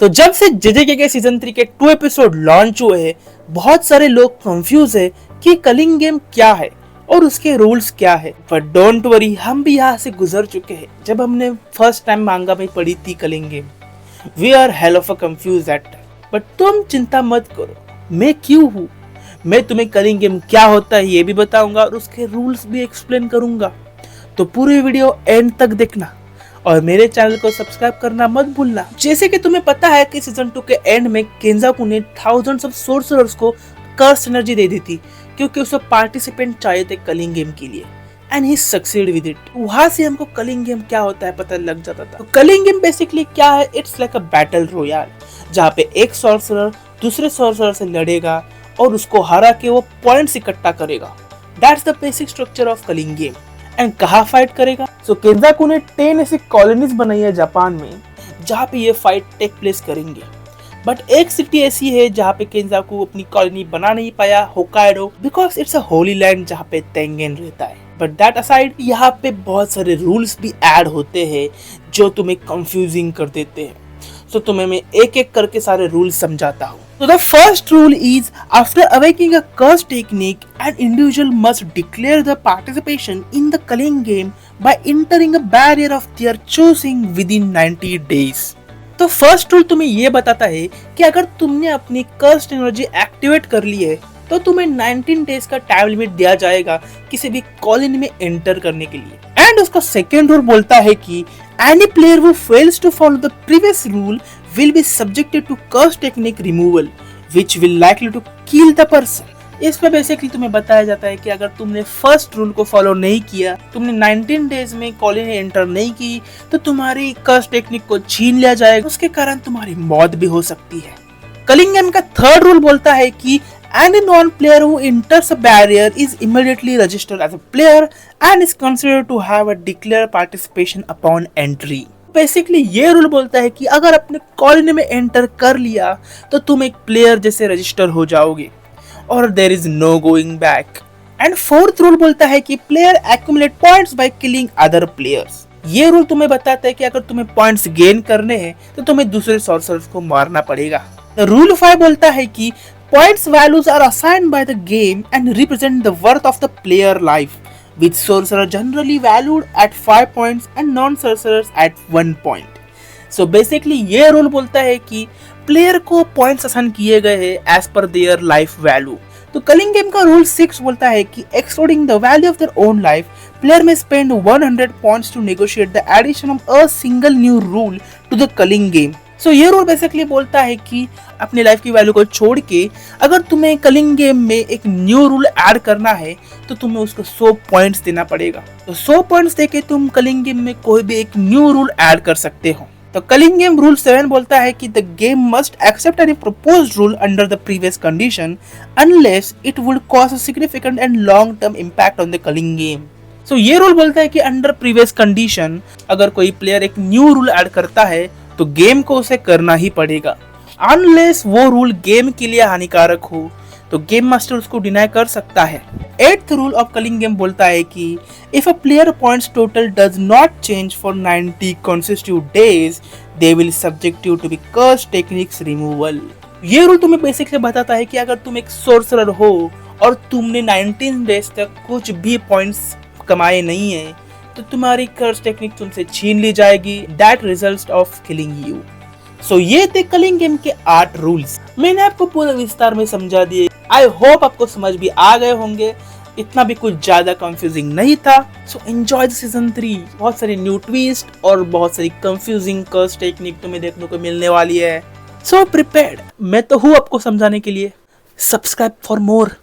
तो जब से जेजेके के सीजन 3 के 2 एपिसोड लॉन्च हुए हैं, बहुत सारे लोग कंफ्यूज है कि कलिंग गेम क्या है और उसके रूल्स क्या है। बट डोंट वरी, हम भी यहाँ से गुजर चुके हैं जब हमने फर्स्ट टाइम मांगा में पढ़ी थी culling game. We are hell of a confused at time, but तुम चिंता मत करो, मैं क्यों हूँ। मैं तुम्हें कलिंग गेम क्या होता है ये भी बताऊंगा और उसके रूल्स भी एक्सप्लेन करूंगा। तो पूरी वीडियो एंड तक देखना और मेरे चैनल को सब्सक्राइब करना मत भूलना। जैसे कि तुम्हें पता है कि सीजन 2 के एंड में केंजाकू ने थाउजेंड्स ऑफ सोर्सरर्स को कर्स एनर्जी दे दी थी क्योंकि उसे पार्टिसिपेंट चाहिए थे कलिंग गेम के लिए, and he succeed with it. वहां से हमको कलिंग गेम क्या होता है पता लग जाता था। तो कलिंग गेम बेसिकली क्या है, it's like a battle royal जहाँ पे एक सोर्सरर दूसरे सोर्सरर से लड़ेगा और उसको हरा के वो पॉइंट्स इकट्ठा करेगा। That's the basic structure of culling game. And कहाँ फाइट करेगा? सो केंजाकू ने 10 ऐसी कॉलोनीज बनाई है जापान में जहाँ पे ये फाइट टेक प्लेस करेंगे। बट एक सिटी ऐसी है जहाँ पे केंजाकू अपनी कॉलोनी बना नहीं पाया, Hokkaido, because it's a Holi land जहाँ पे तेंगेन रहता है। बट दैट असाइड, यहाँ पे बहुत सारे रूल्स भी ऐड होते हैं जो तुम्हें कंफ्यूजिंग कर देते हैं। तो तुम्हें मैं एक एक करके सारे रूल्स समझाता हूँ। So the first rule is, after awakening a curse technique, an individual must declare the participation in the culling game by entering a barrier of their choosing within 90 days. तो फर्स्ट रूल तुम्हें ये बताता है कि अगर तुमने अपनी cursed energy activate कर ली है तो तुम्हें 19 डेज का टाइम लिमिट दिया जाएगा किसी भी कॉलोनी में एंटर करने के लिए। एंड उसका सेकेंड रूल बोलता है कि any player who fails to follow the previous rule will be subjected to curse technique removal, which will likely to kill the person. इसमें बेसिकली तुम्हें बताया जाता है कि अगर तुमने फर्स्ट रूल को फॉलो नहीं किया, तुमने 19 डेज में कॉलोनी एंटर नहीं की, तो तुम्हारी कर्स टेक्निक को छीन लिया जाएगा, उसके कारण तुम्हारी मौत भी हो सकती है। कलिंग गेम का थर्ड रूल बोलता है कि any non-player who enters a barrier is immediately registered as a player and is considered to have a declared participation upon entry. Basically ये रूल बोलता है कि अगर अपने कॉलोनी में एंटर कर लिया तो तुम एक प्लेयर जैसे रजिस्टर हो जाओगे और there is no going back. And fourth rule बोलता है कि player accumulate points by killing other players. ये रूल तुम्हें बताता है कि अगर तुम्हें पॉइंट्स गेन करने हैं तो तुम्हें दूसरे सॉर्सरर्स को मारना पड़ेगा। रूल 5 बोलता है कि points values are assigned by the game and represent the worth of the player life, with sorcerer generally valued at 5 points and non-sorcerers at 1 point. So basically ये रूल बोलता है कि प्लेयर को पॉइंट्स असाइन किए गए हैं as per their life value. तो Kalinga game का रूल 6 बोलता है कि excluding the value of their own life, player may spend 100 points to negotiate the addition of a single new rule to the culling game. So ये rule basically बोलता है कि अपनी लाइफ की वैल्यू को छोड़ के अगर तुम्हें कलिंग गेम में एक न्यू रूल ऐड करना है तो तुम्हें उसको 100 पॉइंट्स देना पड़ेगा। तो 100 पॉइंट्स देके तुम कलिंग गेम में कोई भी एक न्यू रूल ऐड कर सकते हो। तो कलिंग गेम रूल 7 बोलता है कि the game must accept any proposed rule under the previous condition unless it would cause a significant and long term impact on the culling game. So ये rule बोलता है कि अंडर प्रीवियस कंडीशन अगर कोई player एक new rule add करता है तो गेम को उसे करना ही पड़ेगा, अनलेस वो रूल गेम के लिए हानिकारक हो तो गेम मास्टर उसको डिनाई कर सकता है। 8th rule of culling game बोलता है कि if a player points total does not change for 90 consecutive days, they will subject you to be curse techniques removal. ये रूल तुम्हें बेसिकली बताता है कि अगर तुम एक सोर्सरर हो और तुमने 19 डेज तक कुछ भी पॉइंट्स कमाए नहीं है तो तुम्हारी कर्स टेक्निक तुमसे छीन ली जाएगी। That result of killing you. So ये थे कलिंग गेम के 8 रूल्स। मैंने आपको पूरा विस्तार में समझा दिए। आई होप आपको समझ भी आ गए होंगे, इतना भी कुछ ज्यादा कंफ्यूजिंग नहीं था। So enjoy the season 3। बहुत सारी न्यू ट्विस्ट और बहुत सारी कंफ्यूजिंग कर्स टेक्निक तुम्हें देखने को मिलने वाली है। सो प्रिपेयर्ड, मैं तो हूँ आपको समझाने के लिए। Subscribe for more.